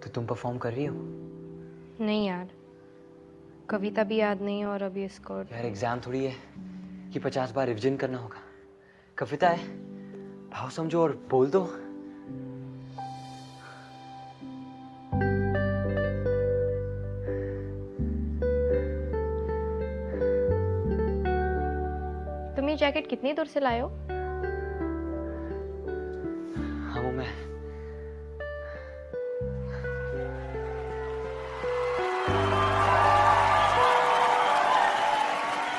तो तुम परफॉर्म कर रही हो? नहीं यार, कविता भी याद नहीं और अभी इसको यार एग्जाम थोड़ी है कि 50 बार रिवीजन करना होगा। कविता है, भाव समझो और बोल दो। तुम ये जैकेट कितनी दूर से लाए हो? हाँ वो मैं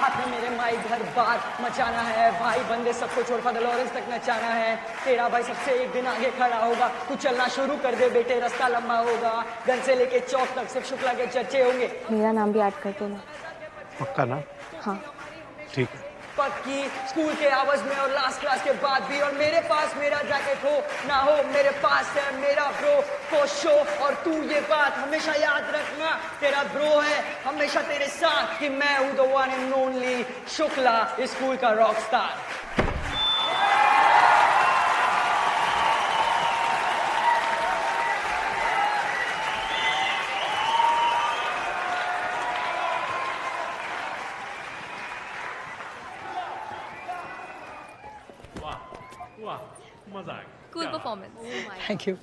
हाथ में मेरे माई घर बार मचाना है, भाई बंदे सबको छोड़ फादर लॉरेंस तक नचाना है। तेरा भाई सबसे एक दिन आगे खड़ा होगा, तू चलना शुरू कर दे बेटे, रास्ता लंबा होगा। गन से लेके चौक तक सिर्फ शुक्ला के चर्चे होंगे। मेरा नाम भी ऐड कर दो ना। पक्का ना? हाँ ठीक है। पक्की स्कूल के आवाज में और लास्ट क्लास के बाद भी, और मेरे पास मेरा जैकेट हो ना हो, मेरे पास है मेरा ब्रो फॉर शो। और तू ये बात हमेशा याद रखना, तेरा ब्रो है हमेशा तेरे साथ, कि मैं हूँ the one and only Shukla, school का रॉक स्टार। मजा आ गया। Cool performance. Thank you.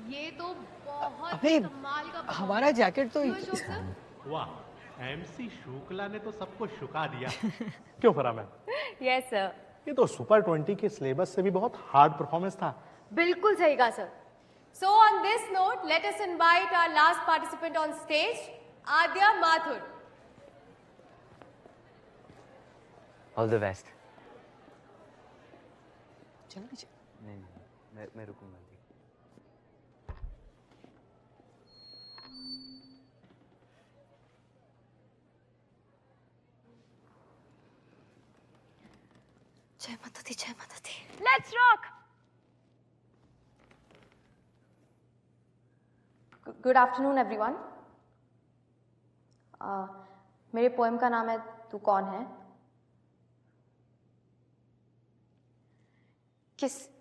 ये तो बहुत अबे, कमाल का हमारा जैकेट तो वाह, एमसी शुक्ला ने तो सबको शुका दिया। क्यों फरा मैम? Yes sir. ये तो सुपर 20 के सिलेबस से भी बहुत हार्ड परफॉर्मेंस था। बिल्कुल सही कहा sir. So on this note let us invite our last participant on stage, Aadya Mathur. All the best. चल नीचे। नहीं, मैं रुकूंगा। जय माता दी, जय Mata Di. Let's rock. Good afternoon everyone. मेरे पोएम का नाम है तू कौन है।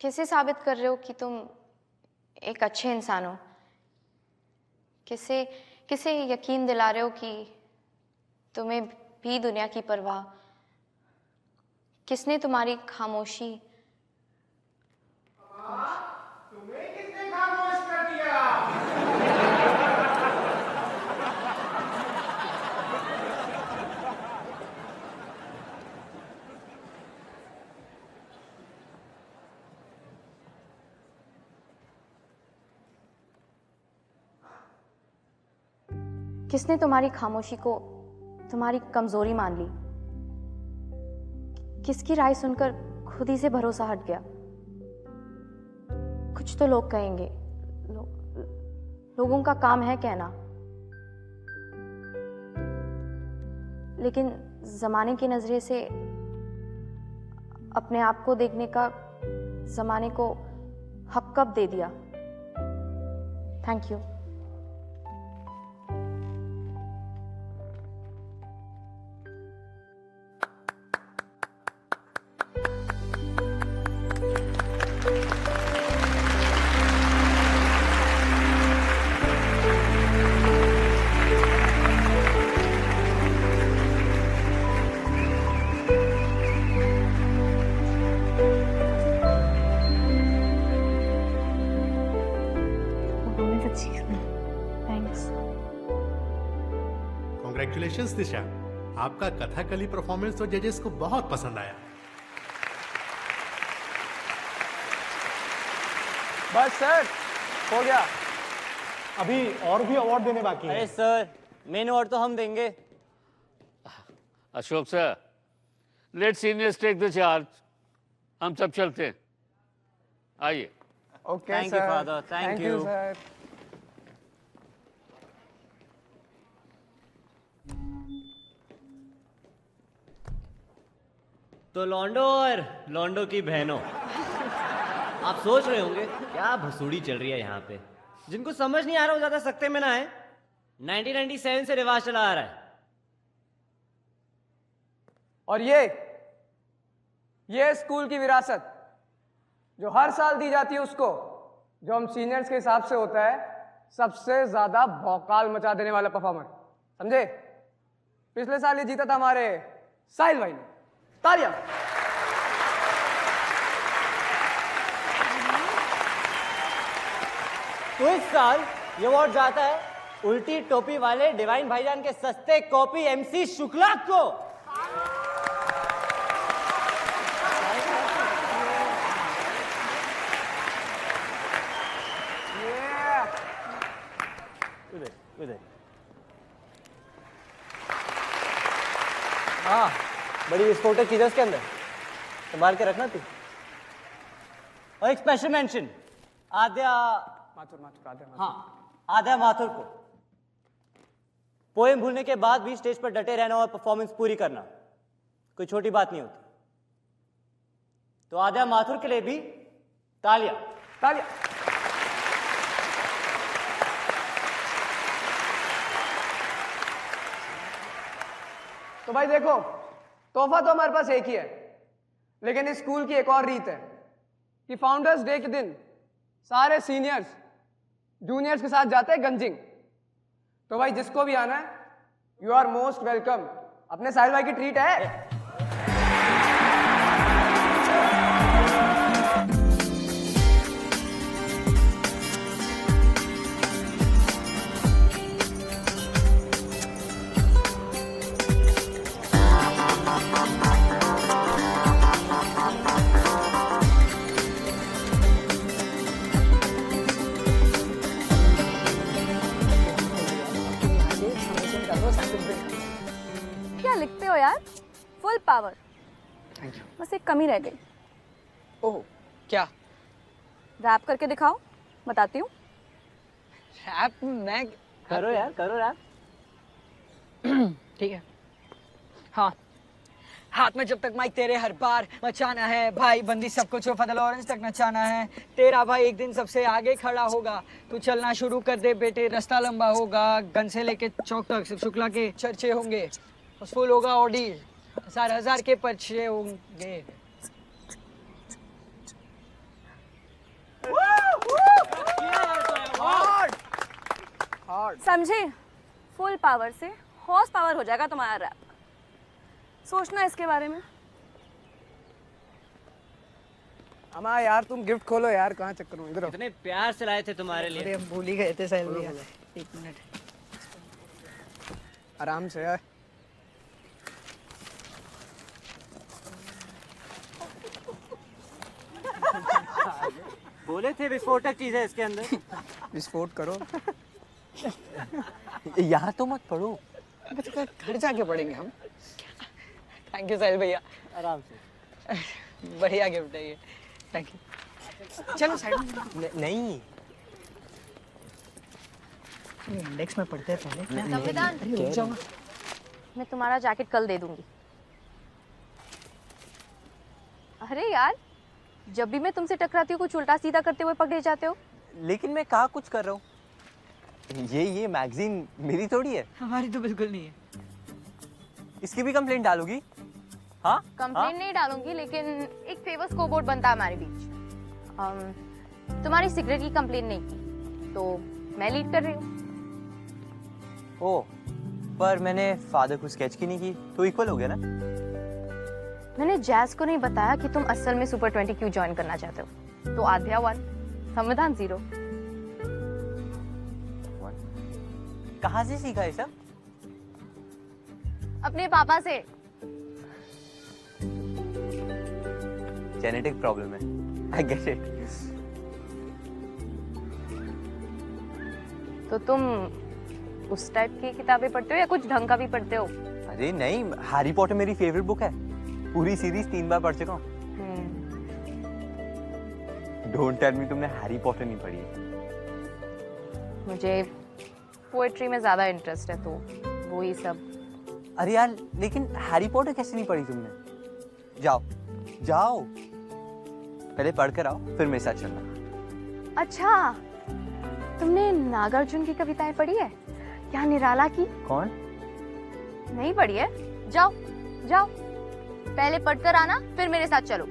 किसे साबित कर रहे हो कि तुम एक अच्छे इंसान हो? किसे यकीन दिला रहे हो कि तुम्हें भी दुनिया की परवाह? किसने तुम्हारी खामोशी तुम्हें किसने खामोश कर दिया? किसने तुम्हारी खामोशी को तुम्हारी कमजोरी मान ली? किसकी राय सुनकर खुद ही से भरोसा हट गया? कुछ तो लोग कहेंगे, लोगों का काम है कहना, लेकिन जमाने की नजरे से अपने आप को देखने का जमाने को हक कब दे दिया? Thank you. थैंक्स। कांग्रेचुलेशंस दिशा, आपका कथकली परफॉर्मेंस तो जजेस को बहुत पसंद आया। बस सर, हो गया। अभी और भी अवार्ड देने बाकी हैं। अरे सर, मेन अवार्ड तो हम देंगे। Ashok sir, let seniors take the charge. हम सब चलते हैं, आइए। Okay thank you father, thank you sir. तो लॉन्डो और लॉन्डो की बहनों, आप सोच रहे होंगे क्या भसूड़ी चल रही है यहाँ पे। जिनको समझ नहीं आ रहा वो ज्यादा सख्ते में ना है। 1997 से रिवाज चला आ रहा है। और ये स्कूल की विरासत जो हर साल दी जाती है उसको, जो हम सीनियर्स के हिसाब से होता है सबसे ज्यादा भौकाल मचा देने वाला परफॉर्मर, समझे? पिछले साल ये जीता था हमारे साहिल भाई ने। तालियां। तो इस साल ये अवार्ड जाता है उल्टी टोपी वाले डिवाइन भाईजान के सस्ते कॉपी MC शुक्ला को। हाँ, बड़ी विस्फोटक चीज है उसके अंदर, संभाल के रखना तू। और एक स्पेशल मेंशन आद्या आद्या माथुर को। पोएम भूलने के बाद भी स्टेज पर डटे रहना और परफॉर्मेंस पूरी करना कोई छोटी बात नहीं होती। तो आद्या माथुर के लिए भी तालियां। तालियां। तो भाई देखो, तोहफा तो हमारे पास एक ही है, लेकिन इस स्कूल की एक और रीत है कि फाउंडर्स डे के दिन सारे सीनियर्स जूनियर्स के साथ जाते हैं गंजिंग। तो भाई जिसको भी आना है, यू आर मोस्ट वेलकम। अपने साहिल भाई की ट्रीट है। क्या लिखते हो यार? Full power. Thank you. बस एक कमी रह गई। ओह, क्या? रैप करके दिखाओ, बताती हूँ। रैप? मैं करो यार, करो रैप। ठीक है। हाँ, हाथ में जब तक माइक तेरे हर बार मचाना है, भाई बंदी सबको चौफा लॉरेंस तक नचाना है। तेरा भाई एक दिन सबसे आगे खड़ा होगा, तू चलना शुरू कर दे बेटे, रास्ता लंबा होगा। गन से लेके चौक तक सिर्फ शुक्ला के चर्चे होंगे, फुल होगा ऑडी, 1000 के पर्चे होंगे। समझे? फुल पावर से हॉर्स पावर हो जाएगा तुम्हारा रैप। सोचना इसके बारे में। अमा यार तुम गिफ्ट खोलो यार, कहाँ चक्कर में? इधर आओ। इतने प्यार से लाए थे तुम्हारे अरे लिए। हम भूल ही गए थे साहिल भैया। एक मिनट। आराम से यार। बोले थे विस्फोटक चीज है इसके अंदर। विस्फोट करो। यहाँ तो मत पढ़ो, घर जाके पढ़ेंगे हम। थैंक यू साहिल भैया, आराम से। बढ़िया गिफ्ट है ये। Thank you. चलो साइड नहीं इंडेक्स में पढ़ते हैं पहले। संविधान रुक जाओ। मैं तुम्हारा जैकेट कल दे दूंगी। अरे यार, जब भी मैं तुमसे टकराती हूँ कुछ उल्टा सीधा करते हुए पकड़े जाते हो। लेकिन मैं कहाँ कुछ कर रहा हूँ? ये मैगजीन मेरी थोड़ी है। हमारी तो बिल्कुल नहीं है। इसकी भी कंप्लेंट डालोगी? हाँ, कंप्लेन नहीं डालूंगी, लेकिन एक फेमस स्कोरबोर्ड बनता है हमारे बीच। तुम्हारी सिगरेट की कंप्लेन नहीं की, तो मैं लीड कर रही हूँ। ओ, पर मैंने फादर को स्केच की नहीं की, तो इक्वल हो गया ना? मैंने जैज को नहीं बताया कि तुम असल में सुपर 20 क्यों ज्वाइन करना चाहते हो। तो आध्या 1, संविधान 0। कहाँ से सीखा ये सब? अपने पापा से। जेनेटिक प्रॉब्लम है। I get it. तो तुम उस टाइप की किताबें पढ़ते हो या कुछ ढंग का भी पढ़ते हो? अरे नहीं, हैरी पॉटर मेरी फेवरेट बुक है। पूरी सीरीज 3 बार पढ़ चुका हूँ। डोंट टेल मी तुमने हैरी पॉटर नहीं पढ़ी है। मुझे पोएट्री में ज्यादा इंटरेस्ट है, तो वो ही सब। अरे यार, लेकिन हैरी पॉटर कैसे नहीं पढ़ी तुमने? जाओ जाओ, पहले पढ़ कर आओ, फिर मेरे साथ चलना। अच्छा, तुमने नागार्जुन की कविताएं पढ़ी है या निराला की? कौन? नहीं पढ़ी है? जाओ जाओ, पहले पढ़कर आना, फिर मेरे साथ चलो।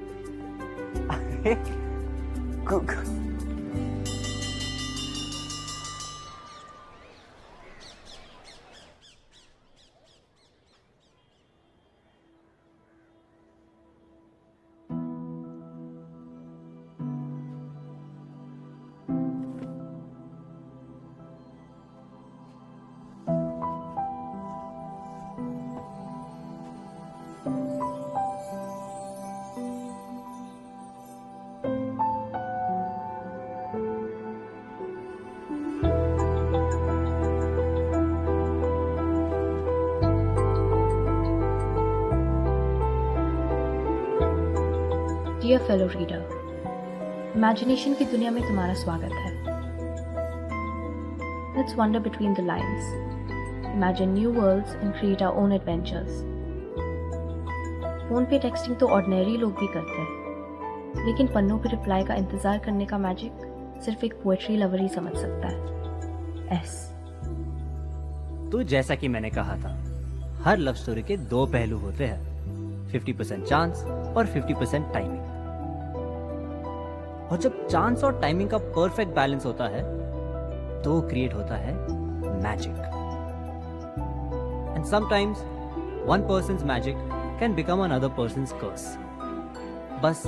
डियर फेलो रीडर, इमेजिनेशन की दुनिया में तुम्हारा स्वागत है. Let's wander between the lines, imagine new worlds and create our own adventures. Phone पे टेक्सटिंग तो ऑर्डिनरी लोग भी करते हैं, लेकिन पन्नों पे रिप्लाई का इंतजार करने का मैजिक सिर्फ एक पोएट्री लवर ही समझ सकता है. एस. तो जैसा कि मैंने कहा था, हर लव स्टोरी के दो पहलू होते हैं, 50% चांस और 50% टाइमिंग. और जब चांस और टाइमिंग का परफेक्ट बैलेंस होता है तो क्रिएट होता है magic. And sometimes one person's magic can become another person's curse. बस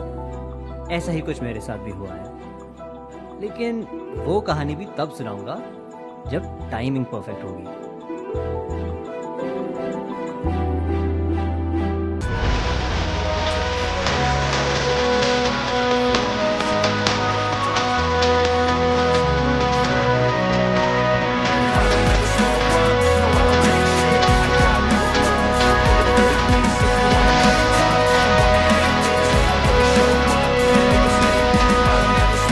ऐसा ही कुछ मेरे साथ भी हुआ है, लेकिन वो कहानी भी तब सुनाऊंगा जब टाइमिंग परफेक्ट होगी.